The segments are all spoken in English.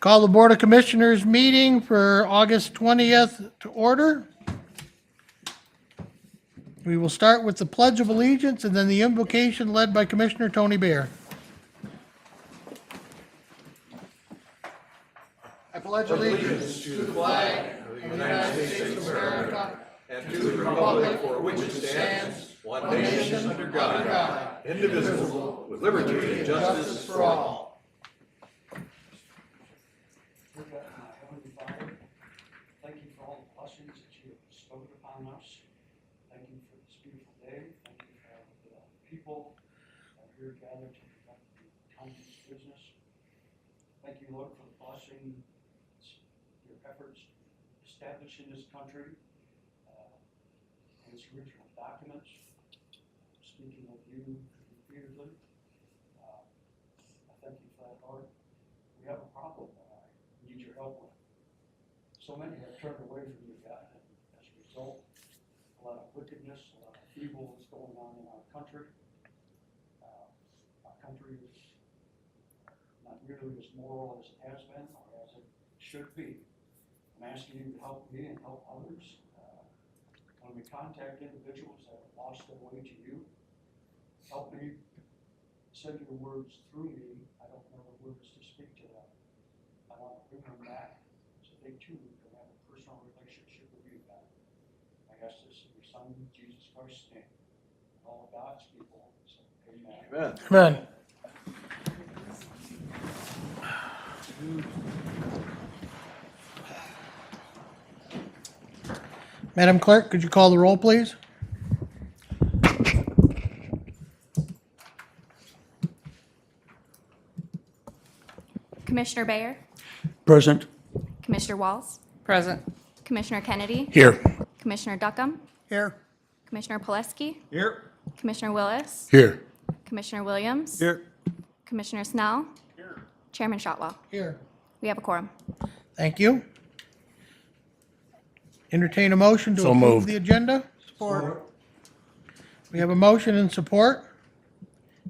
Call the Board of Commissioners meeting for August 20th to order. We will start with the Pledge of Allegiance and then the invocation led by Commissioner Tony Bear. I pledge allegiance to the flag of the United States of America and to the republic for which it stands, one nation under God, indivisible, with liberty and justice for all. Heavenly Father, thank you for all the blessings that you have bestowed upon us. Thank you for this beautiful day. Thank you for the people that are here gathered to conduct the county's business. Thank you, Lord, for the blessing, your efforts establishing this country and its original documents. Speaking of you repeatedly, I thank you for that, Lord. We have a problem that I need your help with. So many have turned away from you, God, and as a result, a lot of wickedness, a lot of evil is going on in our country. Our country is not nearly as moral as it has been or as it should be. I'm asking you to help me and help others. When we contact individuals that have lost their way to you, help me send your words through me. I don't know the words to speak to them. I want to bring them back so they too can have a personal relationship with you, God. I ask this in your Son, Jesus Christ's name. And all of God's people say, amen. Amen. Madam Clerk, could you call the roll, please? Commissioner Bayer, Present. Commissioner Walls, Present. Commissioner Kennedy, Here. Commissioner Duckham, Here. Commissioner Pileski, Here. Commissioner Willis, Here. Commissioner Williams, Here. Commissioner Snell, Chairman Shotwell. Here. We have a quorum. Thank you. Entertain a motion to So approve moved. the agenda. Support. We have a motion and support.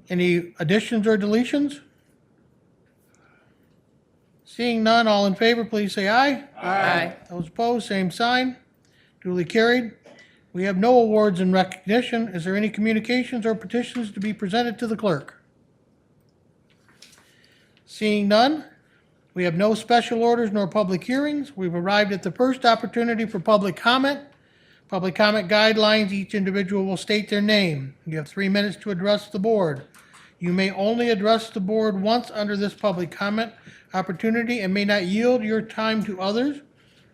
Any additions or deletions? Seeing none, all in favor, please say aye. Aye. Those opposed, same sign. Duly carried. We have no awards in recognition. Is there any communications or petitions to be presented to the clerk? Seeing none, we have no special orders nor public hearings. We've arrived at the first opportunity for public comment. Public comment guidelines, each individual will state their name. You have 3 minutes to address the board. You may only address the board once under this public comment opportunity and may not yield your time to others.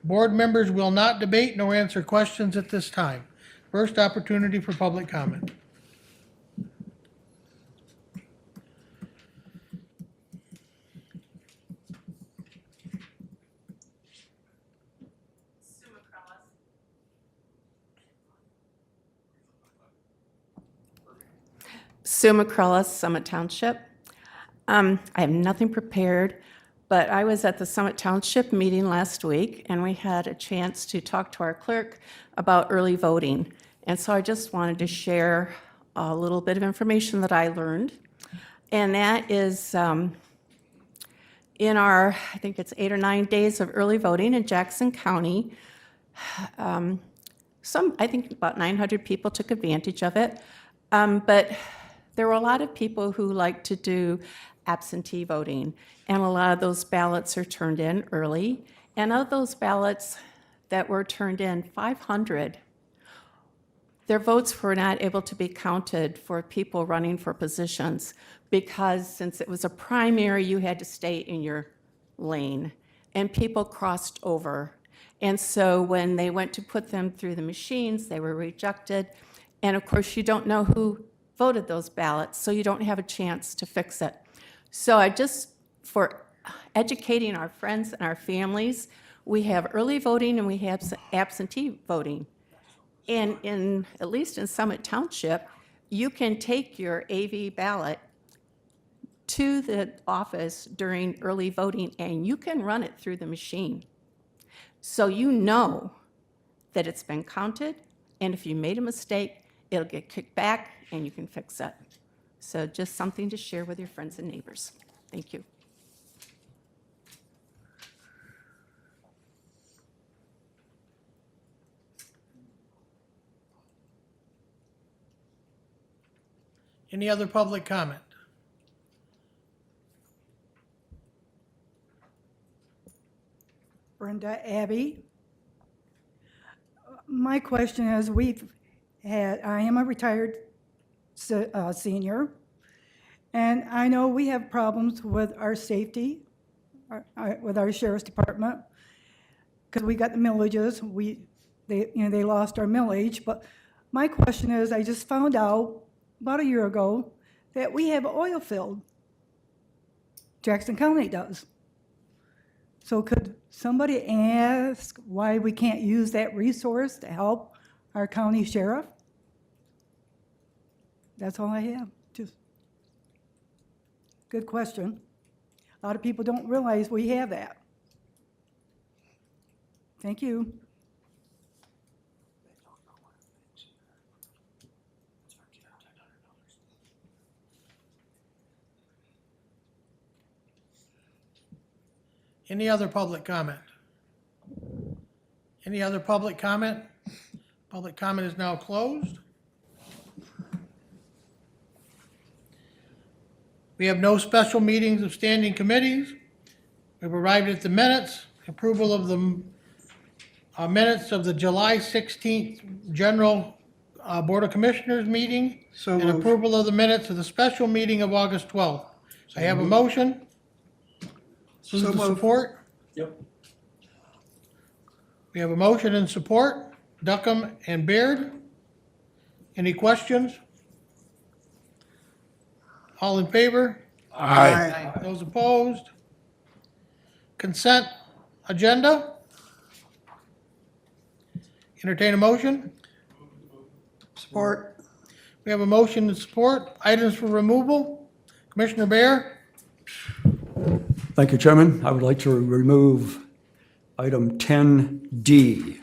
Board members will not debate nor answer questions at this time. First opportunity for public comment. Sue McCrellis, Summit Township. I have nothing prepared, but I was at the Summit Township meeting last week, and we had a chance to talk to our clerk about early voting. And so I just wanted to share a little bit of information that I learned. And that is in our, I think it's 8 or 9 days of early voting in Jackson County, I think about 900 people took advantage of it. But there were a lot of people who like to do absentee voting, and a lot of those ballots are turned in early. And of those ballots that were turned in, 500, their votes were not able to be counted for people running for positions because since it was a primary, you had to stay in your lane, and people crossed over. And so when they went to put them through the machines, they were rejected. And of course, you don't know who voted those ballots, so you don't have a chance to fix it. So for educating our friends and our families, we have early voting and we have absentee voting. And at least in Summit Township, you can take your AV ballot to the office during early voting and you can run it through the machine. So you know that it's been counted, and if you made a mistake, it'll get kicked back and you can fix it. So just something to share with your friends and neighbors. Thank you. Any other public comment? Brenda Abbey. My question is, I am a retired senior, and I know we have problems with our safety, with our sheriff's department, because we got the millages, they lost our millage, but my question is, I just found out about a year ago that we have an oil field. Jackson County does. So could somebody ask why we can't use that resource to help our county sheriff? That's all I have, just good question. A lot of people don't realize we have that. Thank you. Any other public comment? Any other public comment? Public comment is now closed. We have no special meetings of standing committees. We've arrived at the minutes, approval of the minutes of the July 16th General Board of Commissioners meeting, So and moved. approval of the minutes of the special meeting of August 12th. I have a motion. Who's So the moved. support? Yep. We have a motion and support, Duckham and Baird. Any questions? All in favor? Aye. Those opposed? Consent agenda? Entertain a motion? Support. We have a motion and support. Items for removal? Commissioner Bear? Thank you, Chairman. I would like to remove item 10D.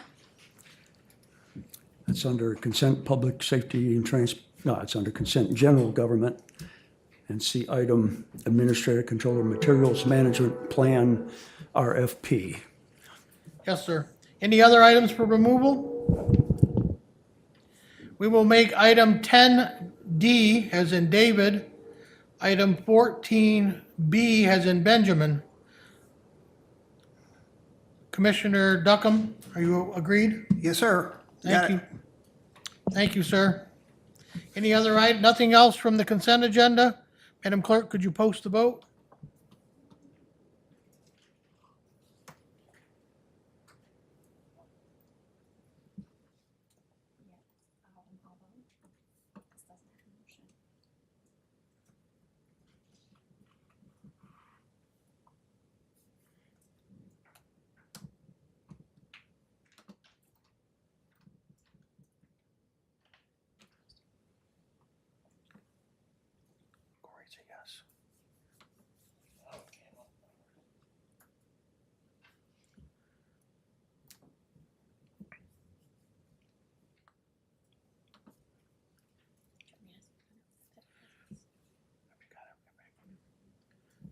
It's under consent, public safety and it's under consent general government. And see item administrative controller materials management plan, RFP. Yes, sir. Any other items for removal? We will make item 10D, as in David, item 14B, as in Benjamin. Commissioner Duckham, are you agreed? Yes, sir. Thank you. Thank you, sir. Any other item, nothing else from the consent agenda? Madam Clerk, could you post the vote? Corey's a yes.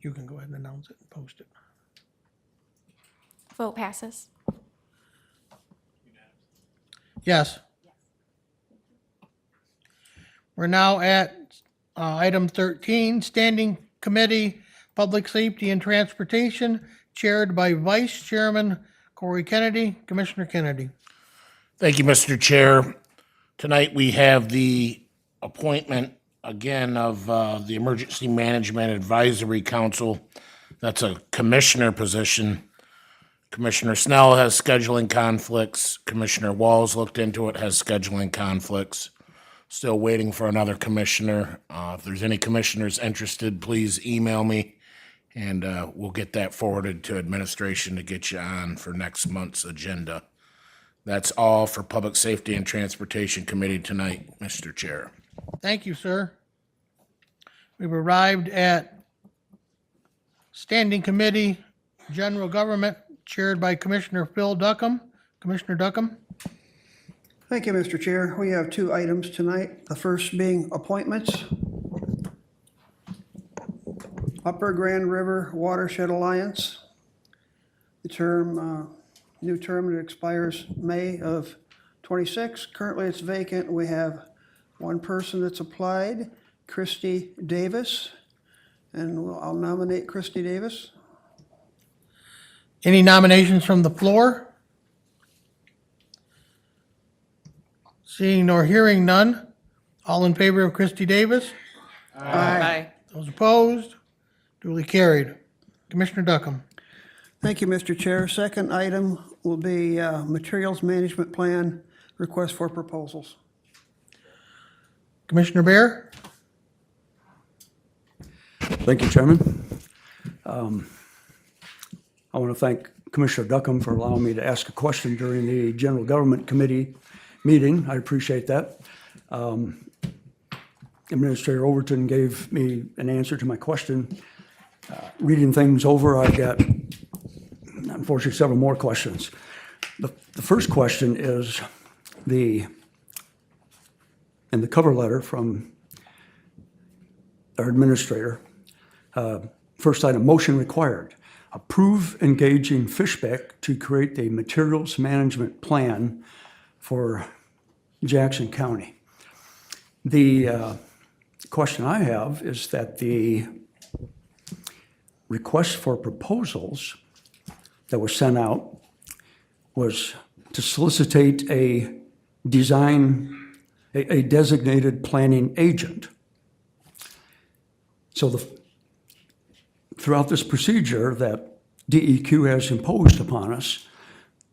You can go ahead and announce it and post it. Vote passes. Yes. We're now at item 13, Standing Committee, Public Safety and Transportation, chaired by Vice Chairman Corey Kennedy. Commissioner Kennedy. Thank you, Mr. Chair. Tonight, we have the appointment again of the Emergency Management Advisory Council. That's a commissioner position. Commissioner Snell has scheduling conflicts. Commissioner Walls looked into it, has scheduling conflicts. Still waiting for another commissioner. If there's any commissioners interested, please email me, and we'll get that forwarded to administration to get you on for next month's agenda. That's all for Public Safety and Transportation Committee tonight, Mr. Chair. Thank you, sir. We've arrived at Standing Committee, General Government, chaired by Commissioner Phil Duckham. Commissioner Duckham. Thank you, Mr. Chair. We have two items tonight, the first being appointments. Upper Grand River Watershed Alliance. The new term, it expires May of '26. Currently, it's vacant. We have one person that's applied, Christy Davis. And I'll nominate Christy Davis. Any nominations from the floor? Seeing nor hearing none, all in favor of Christy Davis? Aye. Those opposed? Duly carried. Commissioner Duckham. Thank you, Mr. Chair. Second item will be Materials Management Plan, request for proposals. Commissioner Bear? Thank you, Chairman. I want to thank Commissioner Duckham for allowing me to ask a question during the General Government Committee meeting. I appreciate that. Administrator Overton gave me an answer to my question. Reading things over, I've got, unfortunately, several more questions. The first question is in the cover letter from our administrator, first item, motion required. Approve engaging Fishbeck to create a materials management plan for Jackson County. The question I have is that the request for proposals that was sent out was to solicitate a designated planning agent. So throughout this procedure that DEQ has imposed upon us,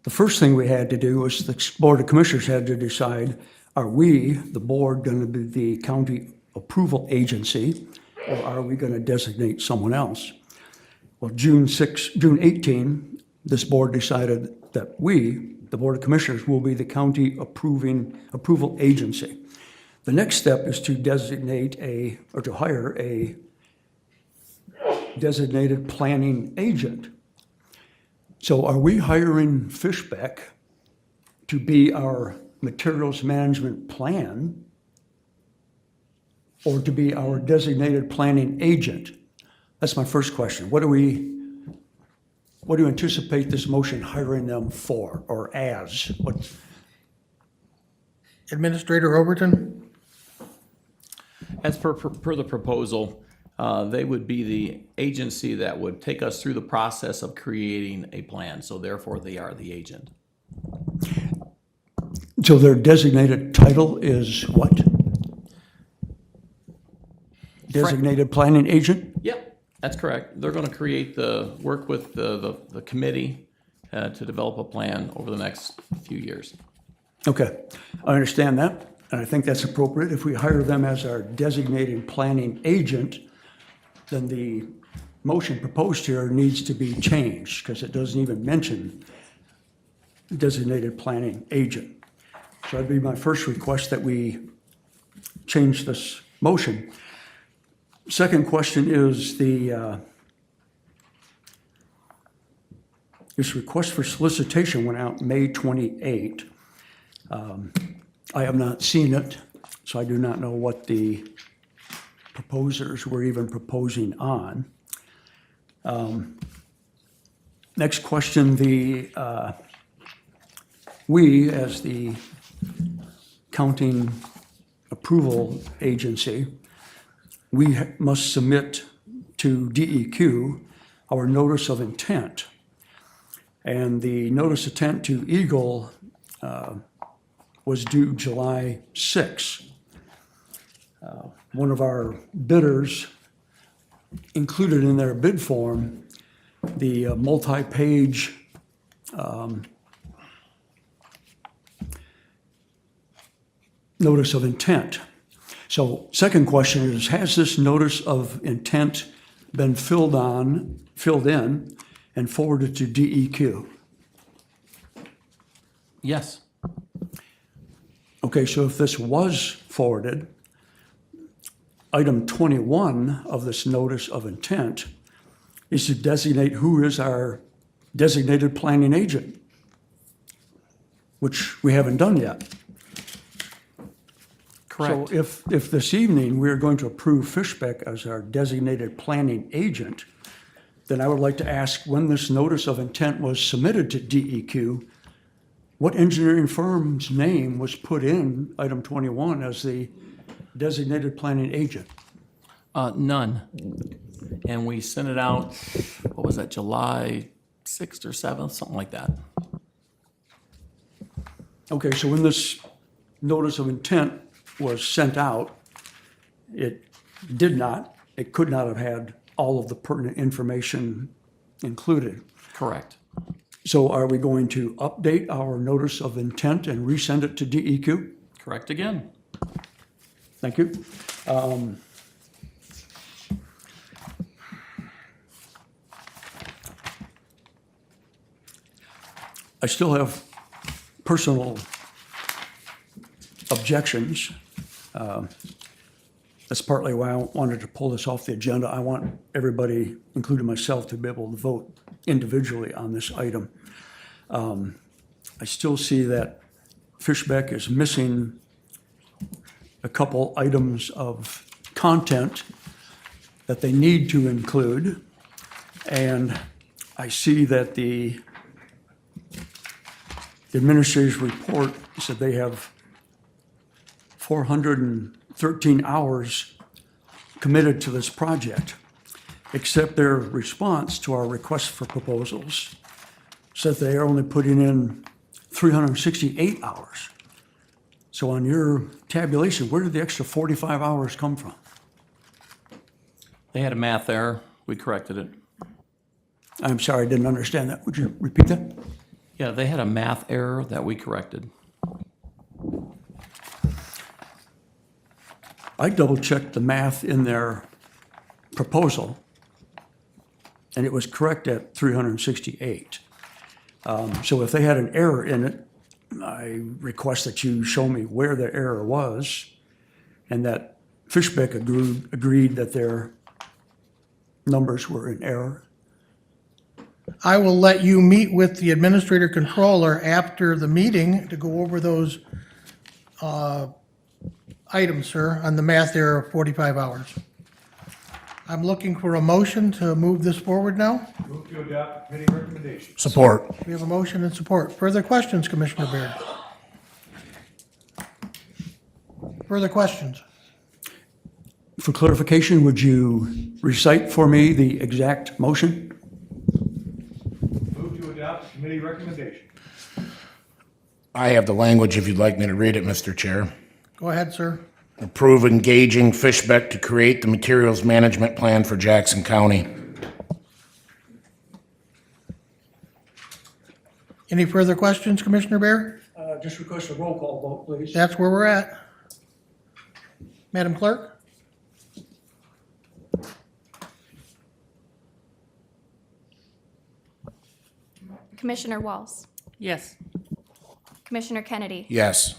the first thing we had to do was the Board of Commissioners had to decide, are we, the board, going to be the county approval agency, or are we going to designate someone else? Well, June 18, this board decided that we, the Board of Commissioners, will be the county approval agency. The next step is to to hire a designated planning agent. So are we hiring Fishbeck to be our materials management plan or to be our designated planning agent? That's my first question. What do you anticipate this motion hiring them for or as? Administrator Overton? As per the proposal, they would be the agency that would take us through the process of creating a plan, so therefore they are the agent. So their designated title is what? Designated planning agent? Yep, that's correct. They're gonna work with the committee to develop a plan over the next few years. Okay, I understand that, and I think that's appropriate. If we hire them as our designated planning agent, then the motion proposed here needs to be changed because it doesn't even mention designated planning agent. So that'd be my first request, that we change this motion. Second question is this request for solicitation went out May 28. I have not seen it, so I do not know what the proposers were even proposing on. Next question, we, as the counting approval agency, we must submit to DEQ our notice of intent. And the notice of intent to Eagle was due July 6. One of our bidders included in their bid form the multi-page notice of intent. So second question is, has this notice of intent been filled in and forwarded to DEQ? Yes. Okay, so if this was forwarded, item 21 of this notice of intent is to designate who is our designated planning agent, which we haven't done yet. Correct. So if this evening we're going to approve Fishbeck as our designated planning agent, then I would like to ask, when this notice of intent was submitted to DEQ, what engineering firm's name was put in item 21 as the designated planning agent? None. And we sent it out, what was that, July 6th or 7th, something like that. Okay, so when this notice of intent was sent out, it could not have had all of the pertinent information included. Correct. So are we going to update our notice of intent and resend it to DEQ? Correct again. Thank you. I still have personal objections. That's partly why I wanted to pull this off the agenda. I want everybody, including myself, to be able to vote individually on this item. I still see that Fishbeck is missing a couple items of content that they need to include. And I see that the administrator's report said they have 413 hours committed to this project, except their response to our request for proposals said they are only putting in 368 hours. So on your tabulation, where did the extra 45 hours come from? They had a math error. We corrected it. I'm sorry, I didn't understand that. Would you repeat that? Yeah, they had a math error that we corrected. I double-checked the math in their proposal, and it was correct at 368. So if they had an error in it, I request that you show me where the error was, and that Fishbeck agreed that their numbers were in error. I will let you meet with the administrator controller after the meeting to go over those items, sir, on the math error of 45 hours. I'm looking for a motion to move this forward now. Move to adopt committee recommendations. Support. We have a motion and support. Further questions, Commissioner Baird? Further questions? For clarification, would you recite for me the exact motion? Move to adopt committee recommendations. I have the language if you'd like me to read it, Mr. Chair. Go ahead, sir. Approve engaging Fishbeck to create the materials management plan for Jackson County. Any further questions, Commissioner Baird? Just request a roll call vote, please. That's where we're at. Madam Clerk? Commissioner Walls. Yes. Commissioner Kennedy. Yes.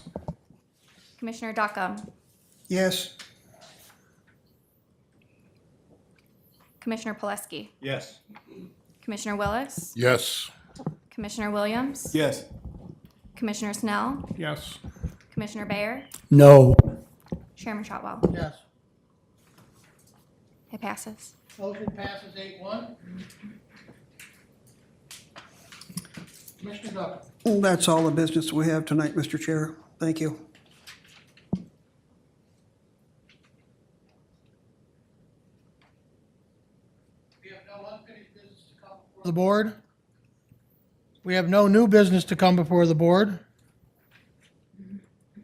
Commissioner Duckham. Yes. Commissioner Pileski. Yes. Commissioner Willis. Yes. Commissioner Williams. Yes. Commissioner Snell. Yes. Commissioner Bayer. No. Chairman Shotwell. Yes. It passes. Motion passes 8-1. Commissioner Duckham? That's all the business we have tonight, Mr. Chair. Thank you. We have no unfinished business to come before the board. We have no new business to come before the board.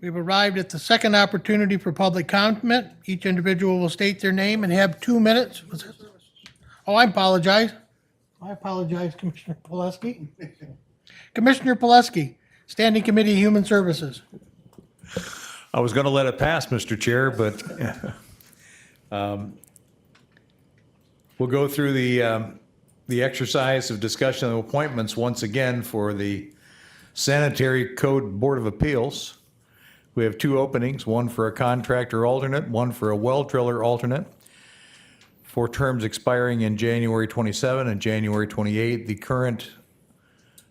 We've arrived at the second opportunity for public comment. Each individual will state their name and have 2 minutes. Oh, I apologize. I apologize, Commissioner Pileski. Commissioner Pileski, Standing Committee Human Services. I was going to let it pass, Mr. Chair, but we'll go through the exercise of discussion of appointments once again for the Sanitary Code Board of Appeals. We have 2 openings, one for a contractor alternate, one for a well driller alternate, for terms expiring in January 27 and January 28. The current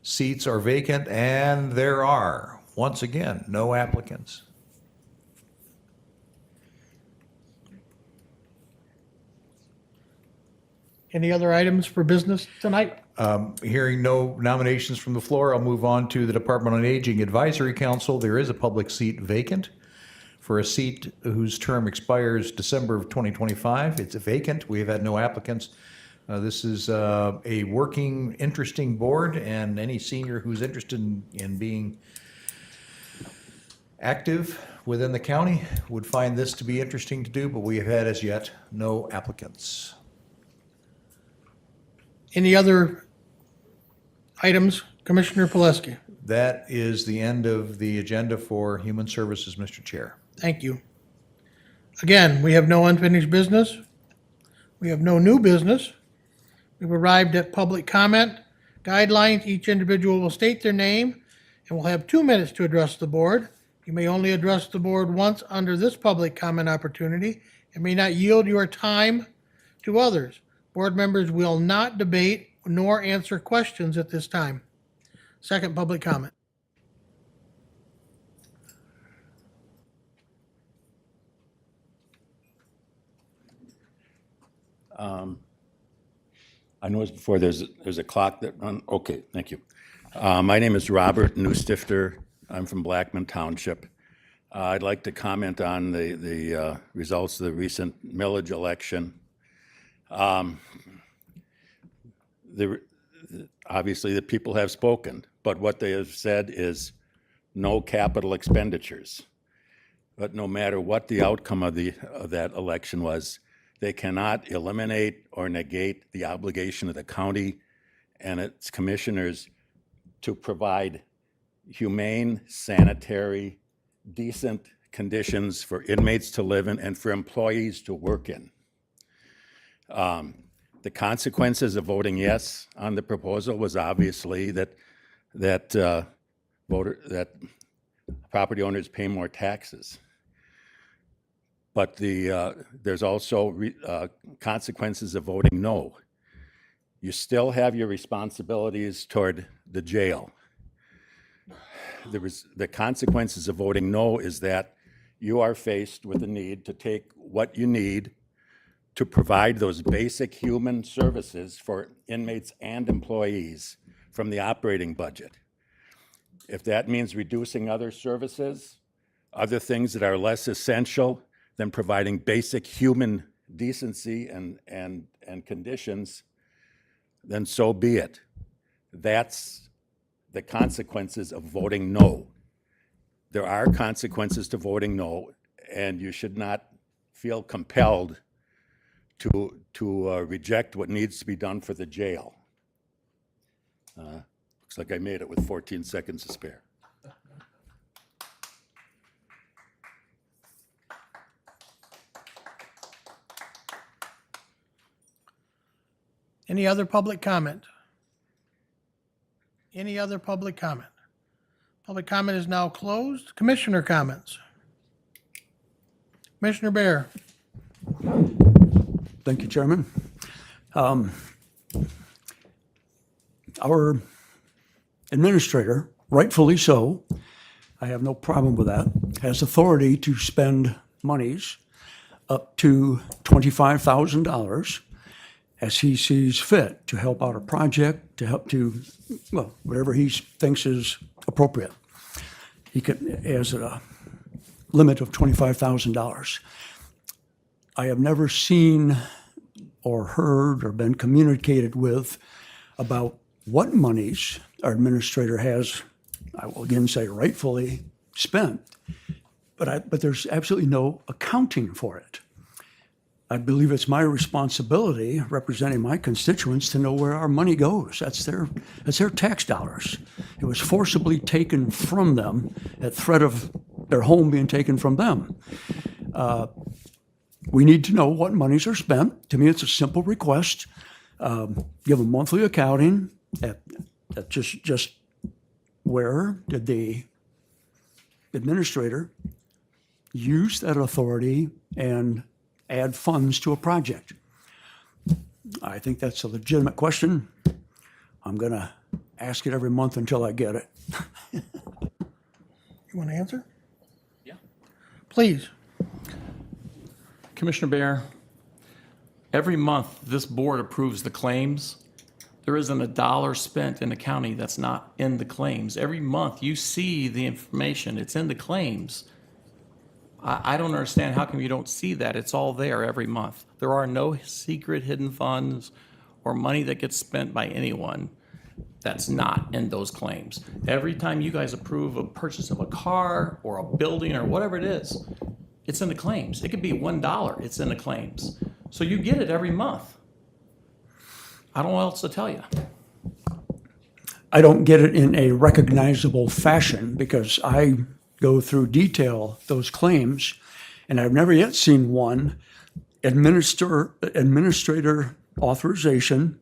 seats are vacant, and there are, once again, no applicants. Any other items for business tonight? Hearing no nominations from the floor, I'll move on to the Department on Aging Advisory Council. There is a public seat vacant for a seat whose term expires December of 2025. It's vacant. We have had no applicants. This is a working, interesting board, and any senior who's interested in being active within the county would find this to be interesting to do, but we have had as yet no applicants. Any other items? Commissioner Pileski. That is the end of the agenda for Human Services, Mr. Chair. Thank you. Again, we have no unfinished business. We have no new business. We've arrived at public comment guidelines. Each individual will state their name and will have 2 minutes to address the board. You may only address the board once under this public comment opportunity and may not yield your time to others. Board members will not debate nor answer questions at this time. Second public comment. I noticed before there's a clock that run, okay, thank you. My name is Robert Newstifter. I'm from Blackman Township. I'd like to comment on the results of the recent millage election. Obviously, the people have spoken, but what they have said is no capital expenditures. But no matter what the outcome of that election was, they cannot eliminate or negate the obligation of the county and its commissioners to provide humane, sanitary, decent conditions for inmates to live in and for employees to work in. The consequences of voting yes on the proposal was obviously that property owners pay more taxes. But there's also consequences of voting no. You still have your responsibilities toward the jail. The consequences of voting no is that you are faced with the need to take what you need to provide those basic human services for inmates and employees from the operating budget. If that means reducing other services, other things that are less essential than providing basic human decency and conditions, then so be it. That's the consequences of voting no. There are consequences to voting no, and you should not feel compelled to reject what needs to be done for the jail. Looks like I made it with 14 seconds to spare. Any other public comment? Any other public comment? Public comment is now closed. Commissioner comments. Commissioner Bear. Thank you, Chairman. Our administrator, rightfully so, I have no problem with that, has authority to spend monies up to $25,000 as he sees fit to help out a project, to help to, well, whatever he thinks is appropriate. He has a limit of $25,000. I have never seen or heard or been communicated with about what monies our administrator has, I will again say rightfully, spent. But there's absolutely no accounting for it. I believe it's my responsibility, representing my constituents, to know where our money goes. That's their tax dollars. It was forcibly taken from them at threat of their home being taken from them. We need to know what monies are spent. To me, it's a simple request. Give a monthly accounting at just where did the administrator use that authority and add funds to a project. I think that's a legitimate question. I'm going to ask it every month until I get it. You want to answer? Yeah. Please. Commissioner Bear, every month this board approves the claims. There isn't a dollar spent in the county that's not in the claims. Every month you see the information, it's in the claims. I don't understand, how come you don't see that? It's all there every month. There are no secret hidden funds or money that gets spent by anyone that's not in those claims. Every time you guys approve a purchase of a car or a building or whatever it is, it's in the claims. It could be $1, it's in the claims. So you get it every month. I don't know what else to tell you. I don't get it in a recognizable fashion because I go through detail those claims, and I've never yet seen one administrator authorization,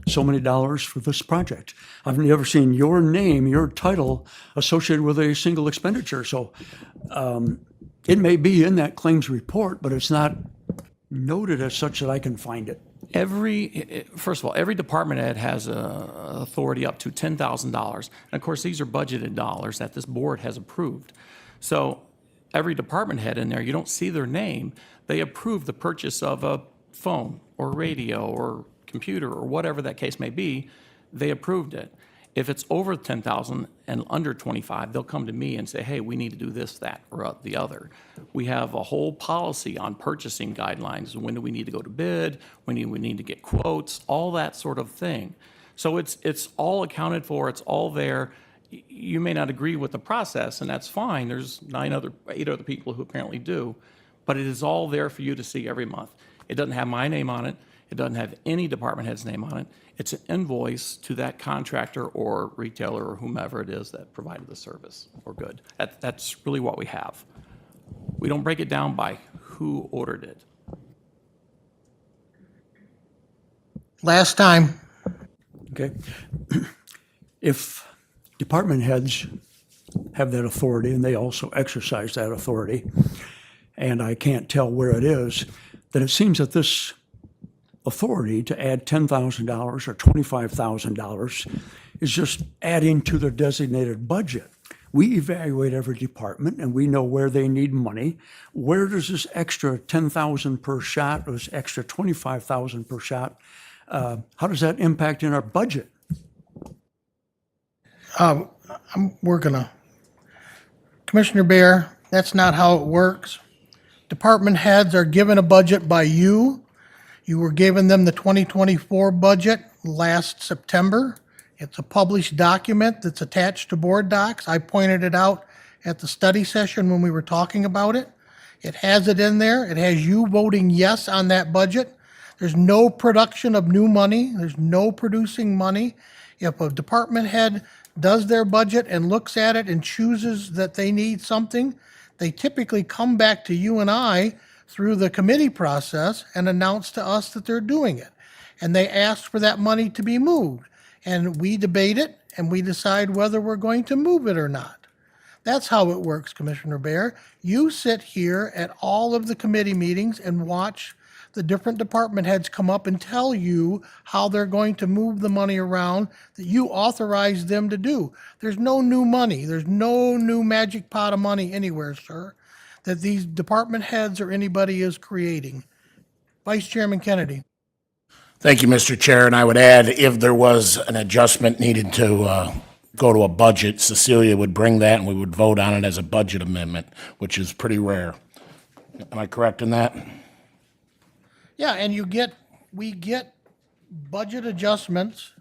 so many dollars for this project. I've never seen your name, your title associated with a single expenditure. So it may be in that claims report, but it's not noted as such that I can find it. First of all, every department head has authority up to $10,000. And of course, these are budgeted dollars that this board has approved. So every department head in there, you don't see their name. They approve the purchase of a phone or radio or computer or whatever that case may be. They approved it. If it's over 10,000 and under 25, they'll come to me and say, hey, we need to do this, that, or the other. We have a whole policy on purchasing guidelines. When do we need to go to bid? When do we need to get quotes? All that sort of thing. So it's all accounted for. It's all there. You may not agree with the process, and that's fine. There's 8 other people who apparently do. But it is all there for you to see every month. It doesn't have my name on it. It doesn't have any department head's name on it. It's an invoice to that contractor or retailer or whomever it is that provided the service or good. That's really what we have. We don't break it down by who ordered it. Last time. Okay? If department heads have that authority, and they also exercise that authority, and I can't tell where it is, then it seems that this authority to add $10,000 or $25,000 is just adding to their designated budget. We evaluate every department and we know where they need money. Where does this extra $10,000 per shot or this extra $25,000 per shot, how does that impact in our budget? Commissioner Bear, that's not how it works. Department heads are given a budget by you. You were given them the 2024 budget last September. It's a published document that's attached to board docs. I pointed it out at the study session when we were talking about it. It has it in there. It has you voting yes on that budget. There's no production of new money. There's no producing money. If a department head does their budget and looks at it and chooses that they need something, they typically come back to you and I through the committee process and announce to us that they're doing it. And they ask for that money to be moved. And we debate it and we decide whether we're going to move it or not. That's how it works, Commissioner Bear. You sit here at all of the committee meetings and watch the different department heads come up and tell you how they're going to move the money around that you authorized them to do. There's no new money. There's no new magic pot of money anywhere, sir, that these department heads or anybody is creating. Vice Chairman Kennedy. Thank you, Mr. Chair, and I would add, if there was an adjustment needed to go to a budget, Cecilia would bring that and we would vote on it as a budget amendment, which is pretty rare. Am I correct in that? Yeah, and we get budget adjustments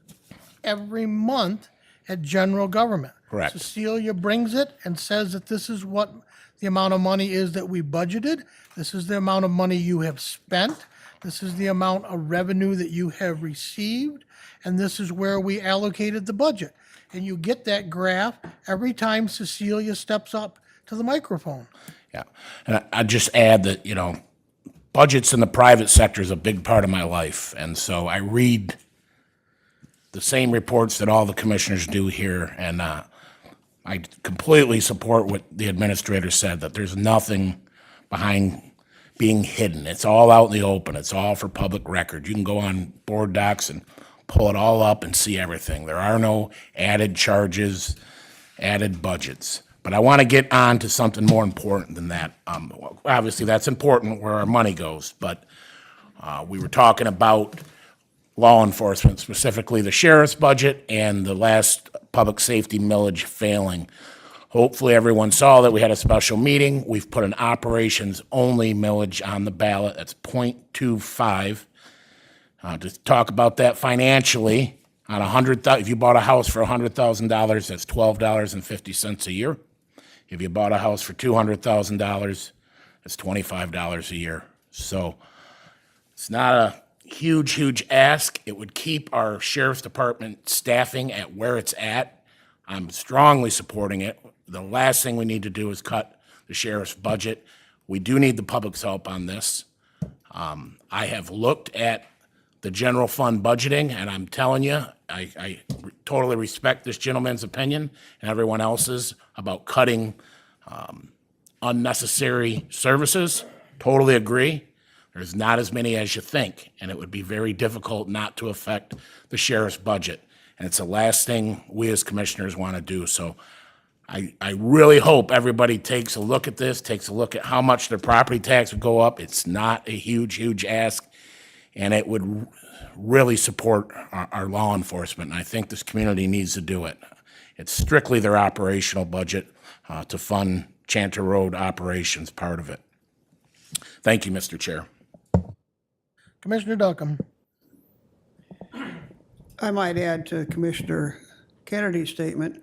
every month at general government. Correct. Cecilia brings it and says that this is what the amount of money is that we budgeted. This is the amount of money you have spent. This is the amount of revenue that you have received. And this is where we allocated the budget. And you get that graph every time Cecilia steps up to the microphone. Yeah, and I'd just add that, budgets in the private sector is a big part of my life, and so I read the same reports that all the commissioners do here, and I completely support what the administrator said, that there's nothing behind being hidden. It's all out in the open. It's all for public record. You can go on board docs and pull it all up and see everything. There are no added charges, added budgets. But I want to get on to something more important than that. Obviously, that's important where our money goes, but we were talking about law enforcement, specifically the sheriff's budget and the last public safety millage failing. Hopefully, everyone saw that we had a special meeting. We've put an operations-only millage on the ballot. That's 0.25. To talk about that financially, on if you bought a house for $100,000, that's $12.50 a year. If you bought a house for $200,000, it's $25 a year. So it's not a huge ask. It would keep our sheriff's department staffing at where it's at. I'm strongly supporting it. The last thing we need to do is cut the sheriff's budget. We do need the public's help on this. I have looked at the general fund budgeting, and I'm telling you, I totally respect this gentleman's opinion and everyone else's about cutting unnecessary services. Totally agree. There's not as many as you think, and it would be very difficult not to affect the sheriff's budget. And it's the last thing we as commissioners want to do. So I really hope everybody takes a look at this, takes a look at how much their property tax would go up. It's not a huge ask, and it would really support our law enforcement. And I think this community needs to do it. It's strictly their operational budget to fund Chanter Road operations, part of it. Thank you, Mr. Chair. Commissioner Duckham. I might add to Commissioner Kennedy's statement,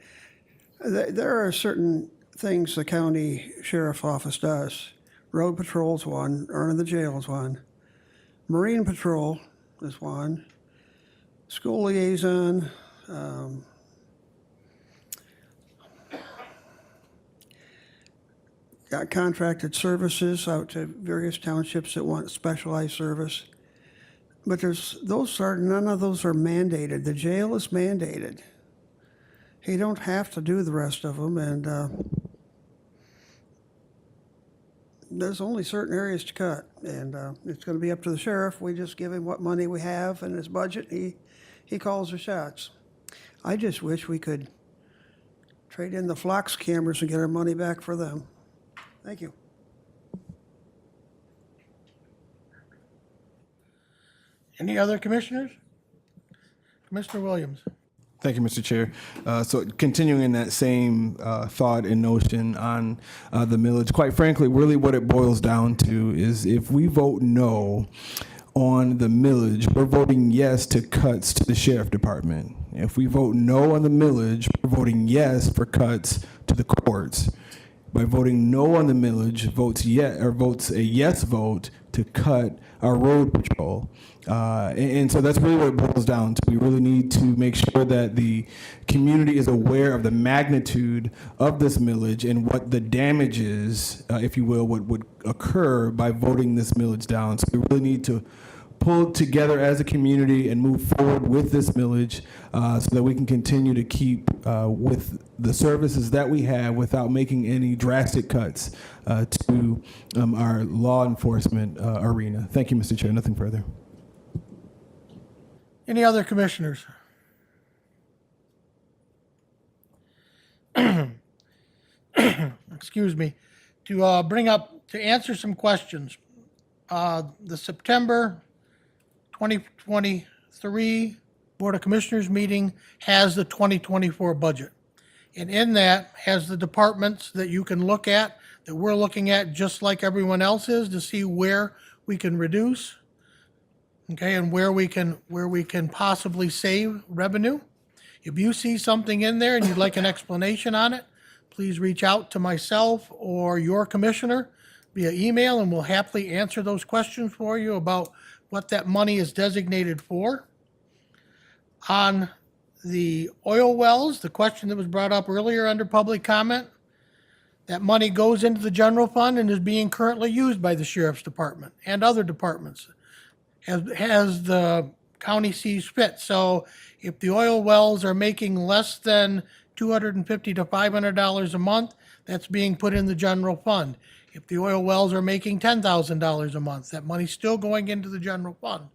there are certain things the county sheriff office does. Road patrol's one, Earning the Jail is one. Marine patrol is one. School liaison, got contracted services out to various townships that want specialized service. But none of those are mandated. The jail is mandated. You don't have to do the rest of them, and there's only certain areas to cut, and it's going to be up to the sheriff. We just give him what money we have in his budget. He calls the shots. I just wish we could trade in the Flox cameras and get our money back for them. Thank you. Any other commissioners? Commissioner Williams. Thank you, Mr. Chair. So continuing in that same thought and notion on the millage, quite frankly, really what it boils down to is if we vote no on the millage, we're voting yes to cuts to the sheriff department. If we vote no on the millage, we're voting yes for cuts to the courts. By voting no on the millage, votes a yes vote to cut our road patrol. And so that's really what it boils down to. We really need to make sure that the community is aware of the magnitude of this millage and what the damages, if you will, what would occur by voting this millage down. So we really need to pull together as a community and move forward with this millage so that we can continue to keep with the services that we have without making any drastic cuts to our law enforcement arena. Thank you, Mr. Chair. Nothing further. Any other commissioners? Excuse me. To answer some questions. The September 2023 Board of Commissioners meeting has the 2024 budget. And in that has the departments that you can look at, that we're looking at just like everyone else is, to see where we can reduce, okay, and where we can possibly save revenue. If you see something in there and you'd like an explanation on it, please reach out to myself or your commissioner via email, and we'll happily answer those questions for you about what that money is designated for. On the oil wells, the question that was brought up earlier under public comment, that money goes into the general fund and is being currently used by the sheriff's department and other departments as the county sees fit. So if the oil wells are making less than $250 to $500 a month, that's being put in the general fund. If the oil wells are making $10,000 a month, that money's still going into the general fund.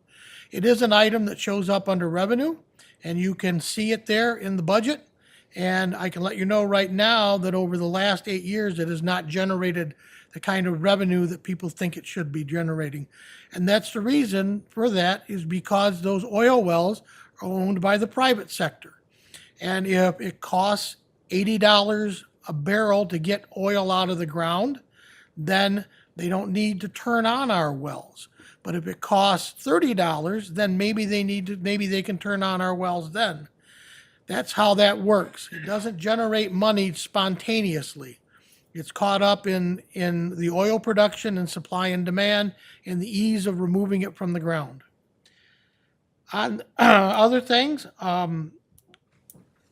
It is an item that shows up under revenue, and you can see it there in the budget. And I can let you know right now that over the last 8 years, it has not generated the kind of revenue that people think it should be generating. And that's the reason for that, is because those oil wells are owned by the private sector. And if it costs $80 a barrel to get oil out of the ground, then they don't need to turn on our wells. But if it costs $30, then maybe they can turn on our wells then. That's how that works. It doesn't generate money spontaneously. It's caught up in the oil production and supply and demand and the ease of removing it from the ground. On other things, the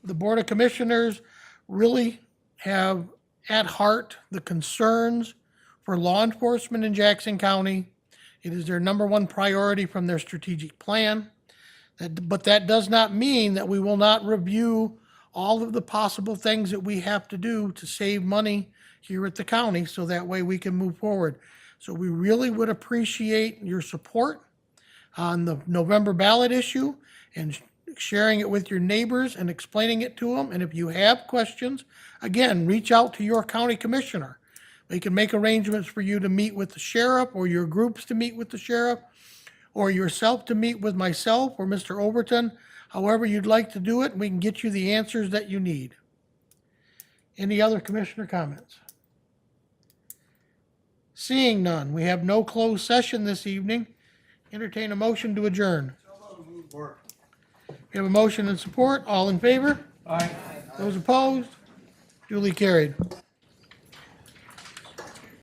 Board of Commissioners really have at heart the concerns for law enforcement in Jackson County. It is their number one priority from their strategic plan. But that does not mean that we will not review all of the possible things that we have to do to save money here at the county, so that way we can move forward. So we really would appreciate your support on the November ballot issue and sharing it with your neighbors and explaining it to them. And if you have questions, again, reach out to your county commissioner. They can make arrangements for you to meet with the sheriff, or your groups to meet with the sheriff, or yourself to meet with myself or Mr. Overton. However you'd like to do it, we can get you the answers that you need. Any other commissioner comments? Seeing none, we have no closed session this evening. Entertain a motion to adjourn. We have a motion and support. All in favor? Aye. Those opposed? Duly carried.